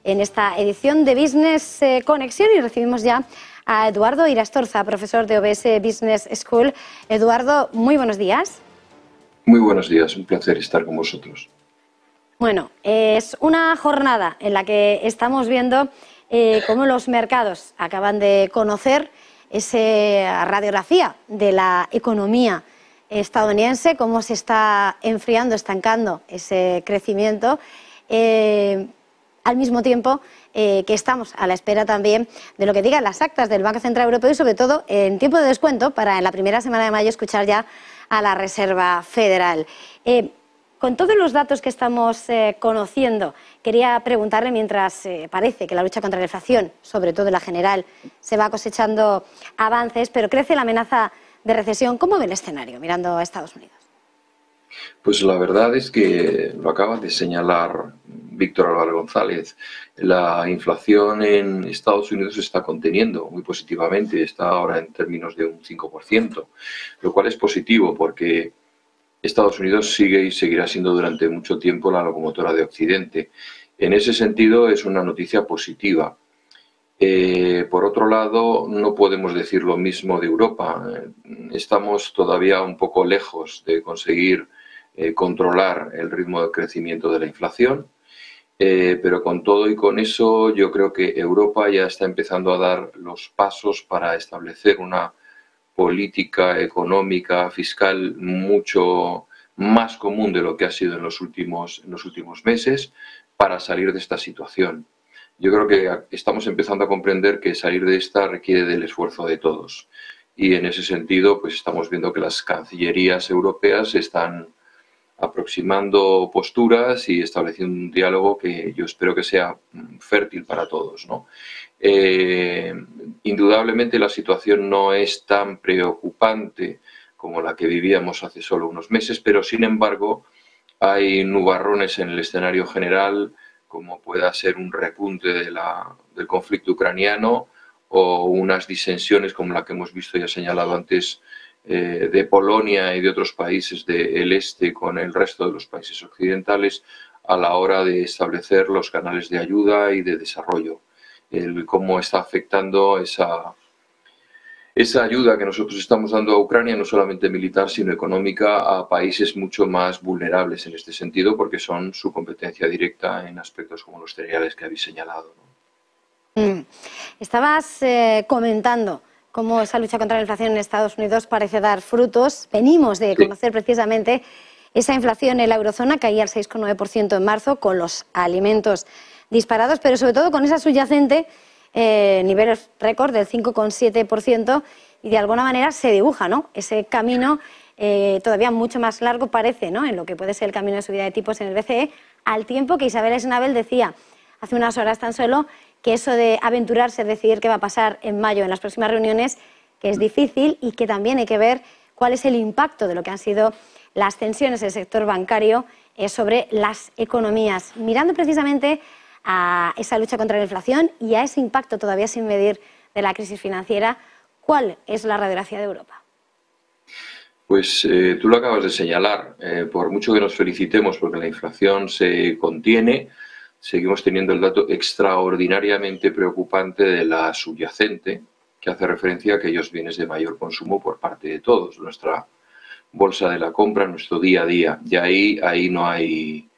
en esta edición de Business Conexión y recibimos ya a Eduardo Irastorza, profesor de OBS Business School. Eduardo, muy buenos días. Muy buenos días, un placer estar con vosotros. Bueno, es una jornada en la que estamos viendo cómo los mercados acaban de conocer esa radiografía de la economía estadounidense, cómo se está enfriando, estancando ese crecimiento, al mismo tiempo que estamos a la espera también de lo que digan las actas del Banco Central Europeo y sobre todo en tiempo de descuento para en la primera semana de mayo escuchar ya a la Reserva Federal. Con todos los datos que estamos conociendo, quería preguntarle, mientras parece que la lucha contra la inflación, sobre todo la general, se va cosechando avances, pero crece la amenaza de recesión, ¿cómo ve el escenario mirando a Estados Unidos? Pues la verdad es que lo acaba de señalar Víctor Álvarez González. La inflación en Estados Unidos se está conteniendo muy positivamente, está ahora en términos de un 5%, lo cual es positivo porque Estados Unidos sigue y seguirá siendo durante mucho tiempo la locomotora de Occidente. En ese sentido es una noticia positiva. Por otro lado, no podemos decir lo mismo de Europa. Estamos todavía un poco lejos de conseguir controlar el ritmo de crecimiento de la inflación, pero con todo y con eso yo creo que Europa ya está empezando a dar los pasos para establecer una política económica, fiscal mucho más común de lo que ha sido en los últimos meses para salir de esta situación. Yo creo que estamos empezando a comprender que salir de esta requiere del esfuerzo de todos. Y en ese sentido, pues estamos viendo que las cancillerías europeas están aproximando posturas y estableciendo un diálogo que yo espero que sea fértil para todos, ¿no? Indudablemente la situación no es tan preocupante como la que vivíamos hace solo unos meses, pero sin embargo hay nubarrones en el escenario general, como pueda ser un repunte del conflicto ucraniano o unas disensiones como la que hemos visto y señalado antes de Polonia y de otros países del este con el resto de los países occidentales a la hora de establecer los canales de ayuda y de desarrollo. Cómo está afectando esa ayuda que nosotros estamos dando a Ucrania, no solamente militar, sino económica, a países mucho más vulnerables en este sentido, porque son su competencia directa en aspectos como los cereales que habéis señalado, ¿no? Estabas comentando cómo esa lucha contra la inflación en Estados Unidos parece dar frutos. Venimos de conocer precisamente esa inflación en la eurozona, caía al 6,9% en marzo, con los alimentos disparados, pero sobre todo con esa subyacente niveles récord del 5,7% y de alguna manera se dibuja, ¿no?, ese camino todavía mucho más largo parece, ¿no?, en lo que puede ser el camino de subida de tipos en el BCE, al tiempo que Isabel Schnabel decía hace unas horas tan solo que eso de aventurarse, decidir qué va a pasar en mayo en las próximas reuniones, que es difícil y que también hay que ver cuál es el impacto de lo que han sido las tensiones del sector bancario sobre las economías, mirando precisamente a esa lucha contra la inflación y a ese impacto todavía sin medir de la crisis financiera. ¿Cuál es la radiografía de Europa? Pues tú lo acabas de señalar. Por mucho que nos felicitemos porque la inflación se contiene, seguimos teniendo el dato extraordinariamente preocupante de la subyacente, que hace referencia a aquellos bienes de mayor consumo por parte de todos, nuestra bolsa de la compra, nuestro día a día. Y ahí no hay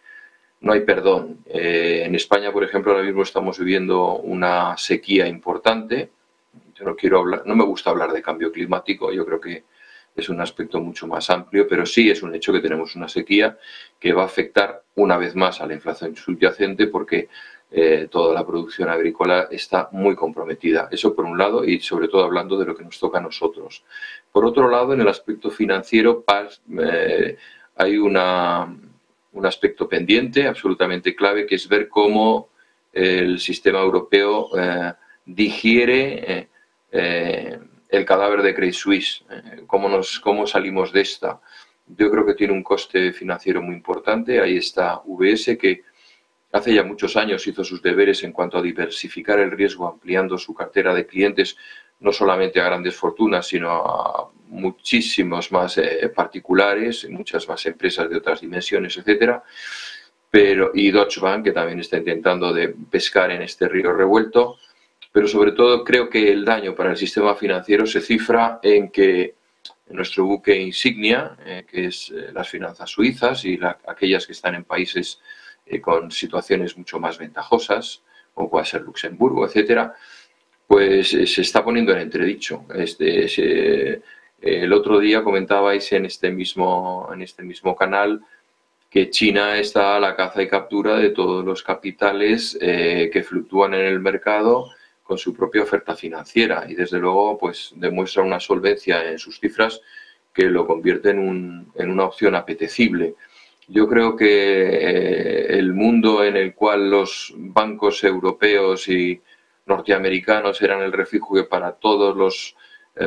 perdón. En España, por ejemplo, ahora mismo estamos viviendo una sequía importante. Yo no me gusta hablar de cambio climático, yo creo que es un aspecto mucho más amplio, pero sí es un hecho que tenemos una sequía que va a afectar una vez más a la inflación subyacente porque toda la producción agrícola está muy comprometida. Eso por un lado y sobre todo hablando de lo que nos toca a nosotros. Por otro lado, en el aspecto financiero hay un aspecto pendiente absolutamente clave, que es ver cómo el sistema europeo digiere el cadáver de Credit Suisse, cómo salimos de esta. Yo creo que tiene un coste financiero muy importante. Ahí está UBS, que hace ya muchos años hizo sus deberes en cuanto a diversificar el riesgo, ampliando su cartera de clientes, no solamente a grandes fortunas, sino a muchísimos más particulares, muchas más empresas de otras dimensiones, etcétera. y Deutsche Bank, que también está intentando pescar en este río revuelto. Pero sobre todo creo que el daño para el sistema financiero se cifra en que nuestro buque insignia, que es las finanzas suizas y aquellas que están en países con situaciones mucho más ventajosas, como puede ser Luxemburgo, etcétera, pues se está poniendo en entredicho. El otro día comentabais en este mismo canal que China está a la caza y captura de todos los capitales que fluctúan en el mercado con su propia oferta financiera, y desde luego pues demuestra una solvencia en sus cifras que lo convierte en una opción apetecible. Yo creo que el mundo en el cual los bancos europeos y norteamericanos eran el refugio para todas las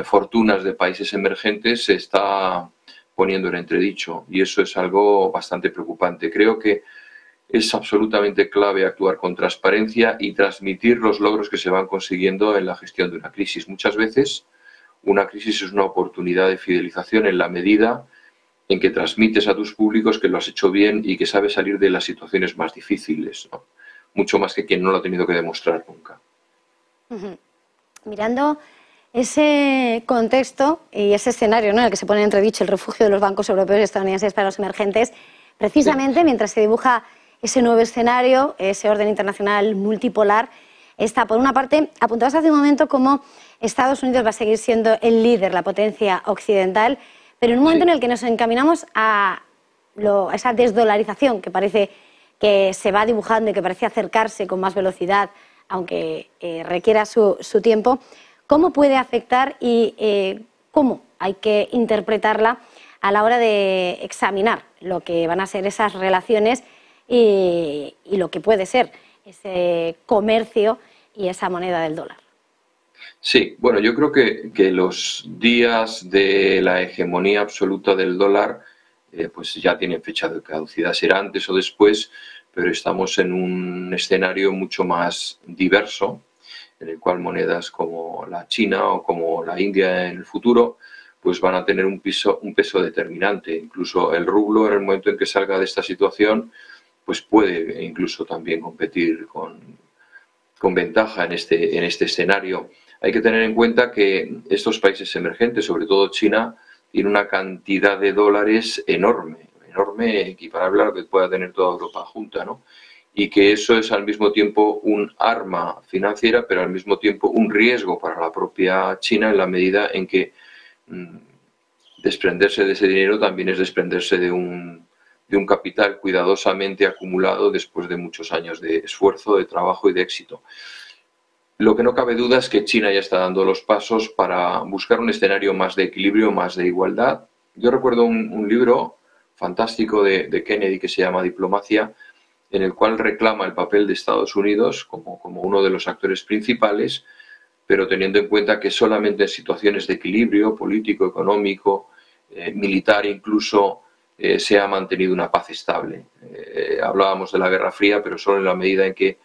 fortunas de países emergentes se está poniendo en entredicho, y eso es algo bastante preocupante. Creo que es absolutamente clave actuar con transparencia y transmitir los logros que se van consiguiendo en la gestión de una crisis. Muchas veces una crisis es una oportunidad de fidelización en la medida en que transmites a tus públicos que lo has hecho bien y que sabes salir de las situaciones más difíciles, ¿no? Mucho más que quien no lo ha tenido que demostrar nunca. Mirando ese contexto y ese escenario, ¿no?, en el que se pone en entredicho el refugio de los bancos europeos y estadounidenses para los emergentes, precisamente mientras se dibuja ese nuevo escenario, ese orden internacional multipolar, está, por una parte, apuntabas hace un momento cómo Estados Unidos va a seguir siendo el líder, la potencia occidental, pero en un momento en el que nos encaminamos a esa desdolarización que parece que se va dibujando y que parece acercarse con más velocidad, aunque requiera su tiempo, ¿cómo puede afectar y cómo hay que interpretarla a la hora de examinar lo que van a ser esas relaciones y lo que puede ser ese comercio y esa moneda del dólar? Sí, bueno, yo creo que los días de la hegemonía absoluta del dólar pues ya tienen fecha de caducidad, será antes o después, pero estamos en un escenario mucho más diverso, en el cual monedas como la China o como la India en el futuro pues van a tener un peso determinante. Incluso el rublo, en el momento en que salga de esta situación, pues puede incluso también competir con ventaja en este escenario. Hay que tener en cuenta que estos países emergentes, sobre todo China, tiene una cantidad de dólares enorme, equiparable a lo que pueda tener toda Europa junta, ¿no? Y que eso es al mismo tiempo un arma financiera, pero al mismo tiempo un riesgo para la propia China, en la medida en que desprenderse de ese dinero también es desprenderse de un capital cuidadosamente acumulado después de muchos años de esfuerzo, de trabajo y de éxito. Lo que no cabe duda es que China ya está dando los pasos para buscar un escenario más de equilibrio, más de igualdad. Yo recuerdo un libro fantástico de Kennedy que se llama Diplomacia, en el cual reclama el papel de Estados Unidos como uno de los actores principales, pero teniendo en cuenta que solamente en situaciones de equilibrio político, económico, militar incluso, se ha mantenido una paz estable. Hablábamos de la Guerra Fría, pero solo en la medida en que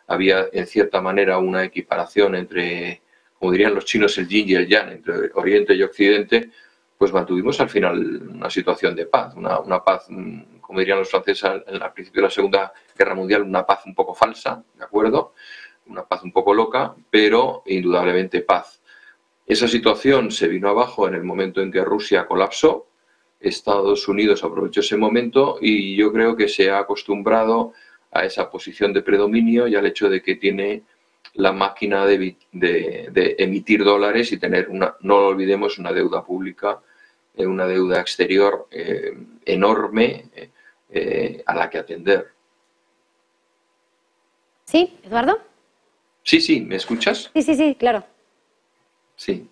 había, en cierta manera, una equiparación entre, como dirían los chinos, el yin y el yang, entre Oriente y Occidente, pues mantuvimos al final una situación de paz, una paz, como dirían los franceses al principio de la Segunda Guerra Mundial, una paz un poco falsa, ¿de acuerdo? Una paz un poco loca, pero indudablemente paz. Esa situación se vino abajo en el momento en que Rusia colapsó. Estados Unidos aprovechó ese momento y yo creo que se ha acostumbrado a esa posición de predominio y al hecho de que tiene la máquina de emitir dólares y tener, no lo olvidemos, una deuda pública, una deuda exterior enorme a la que atender. ¿Sí, Eduardo? Sí, ¿me escuchas? Sí, claro. Sí.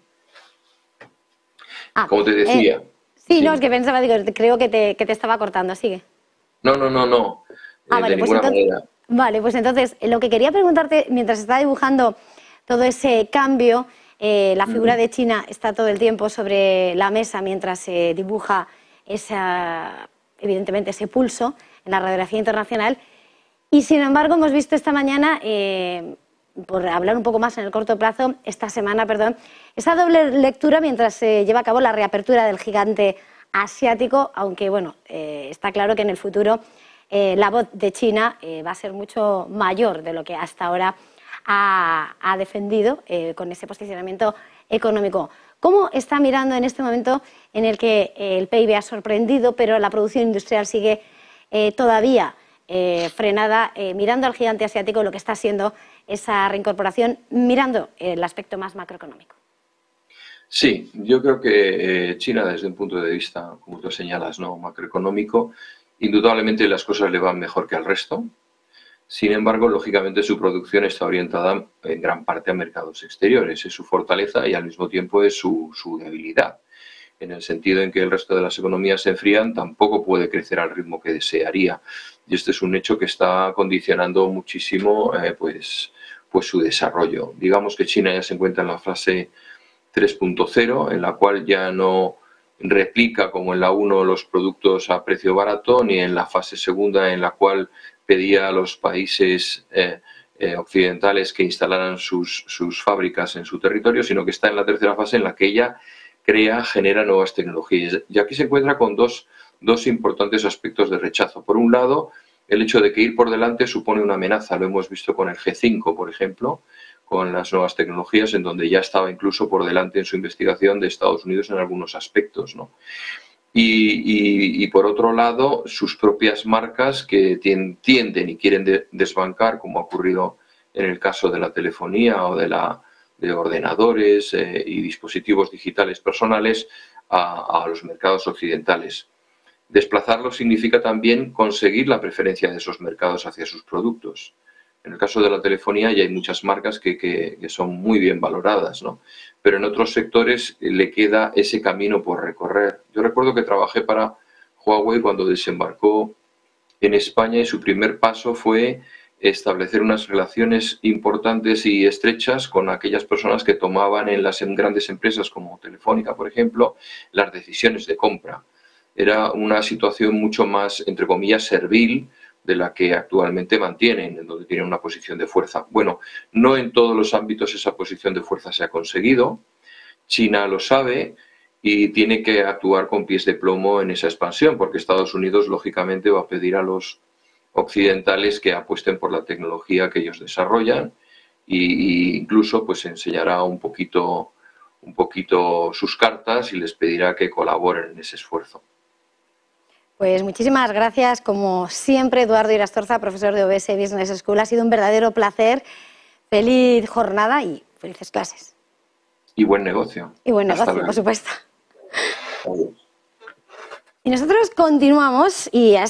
Como te decía. Sí, no, es que pensaba, digo, creo que te estaba cortando, sigue. No. Vale, de ninguna manera. Vale, pues entonces, lo que quería preguntarte, mientras está dibujando todo ese cambio, la figura de China está todo el tiempo sobre la mesa mientras se dibuja evidentemente ese pulso en la radiografía internacional. Y sin embargo, hemos visto esta mañana, por hablar un poco más en el corto plazo, esta semana, perdón, esa doble lectura mientras se lleva a cabo la reapertura del gigante asiático, aunque bueno, está claro que en el futuro la voz de China va a ser mucho mayor de lo que hasta ahora ha defendido con ese posicionamiento económico. ¿Cómo está mirando en este momento en el que el PIB ha sorprendido, pero la producción industrial sigue todavía frenada, mirando al gigante asiático, lo que está siendo esa reincorporación, mirando el aspecto más macroeconómico? Sí, yo creo que China, desde un punto de vista, como tú señalas, ¿no?, macroeconómico, indudablemente las cosas le van mejor que al resto. Sin embargo, lógicamente su producción está orientada en gran parte a mercados exteriores. Es su fortaleza y al mismo tiempo es su debilidad. En el sentido en que el resto de las economías se enfrían, tampoco puede crecer al ritmo que desearía. Y este es un hecho que está condicionando muchísimo pues su desarrollo. Digamos que China ya se encuentra en la fase 3.0, en la cual ya no replica como en la 1 los productos a precio barato, ni en la fase segunda, en la cual pedía a los países occidentales que instalaran sus fábricas en su territorio, sino que está en la tercera fase, en la que ella genera nuevas tecnologías. Y aquí se encuentra con dos importantes aspectos de rechazo. Por un lado, el hecho de que ir por delante supone una amenaza. Lo hemos visto con el G5, por ejemplo, con las nuevas tecnologías, en donde ya estaba incluso por delante en su investigación de Estados Unidos en algunos aspectos, ¿no? Y por otro lado, sus propias marcas que tienden y quieren desbancar, como ha ocurrido en el caso de la telefonía o de ordenadores y dispositivos digitales personales, a los mercados occidentales. Desplazarlo significa también conseguir la preferencia de esos mercados hacia sus productos. En el caso de la telefonía ya hay muchas marcas que son muy bien valoradas, ¿no? Pero en otros sectores le queda ese camino por recorrer. Yo recuerdo que trabajé para Huawei cuando desembarcó en España y su primer paso fue establecer unas relaciones importantes y estrechas con aquellas personas que tomaban en las grandes empresas como Telefónica, por ejemplo, las decisiones de compra. Era una situación mucho más, entre comillas, servil de la que actualmente mantienen, en donde tienen una posición de fuerza. Bueno, no en todos los ámbitos esa posición de fuerza se ha conseguido. China lo sabe y tiene que actuar con pies de plomo en esa expansión, porque Estados Unidos, lógicamente, va a pedir a los occidentales que apuesten por la tecnología que ellos desarrollan e incluso pues enseñará un poquito sus cartas y les pedirá que colaboren en ese esfuerzo. Pues muchísimas gracias, como siempre, Eduardo Irastorza, profesor de OBS Business School. Ha sido un verdadero placer. Feliz jornada y felices clases. Y buen negocio. Y buen negocio, por supuesto. Y nosotros continuamos y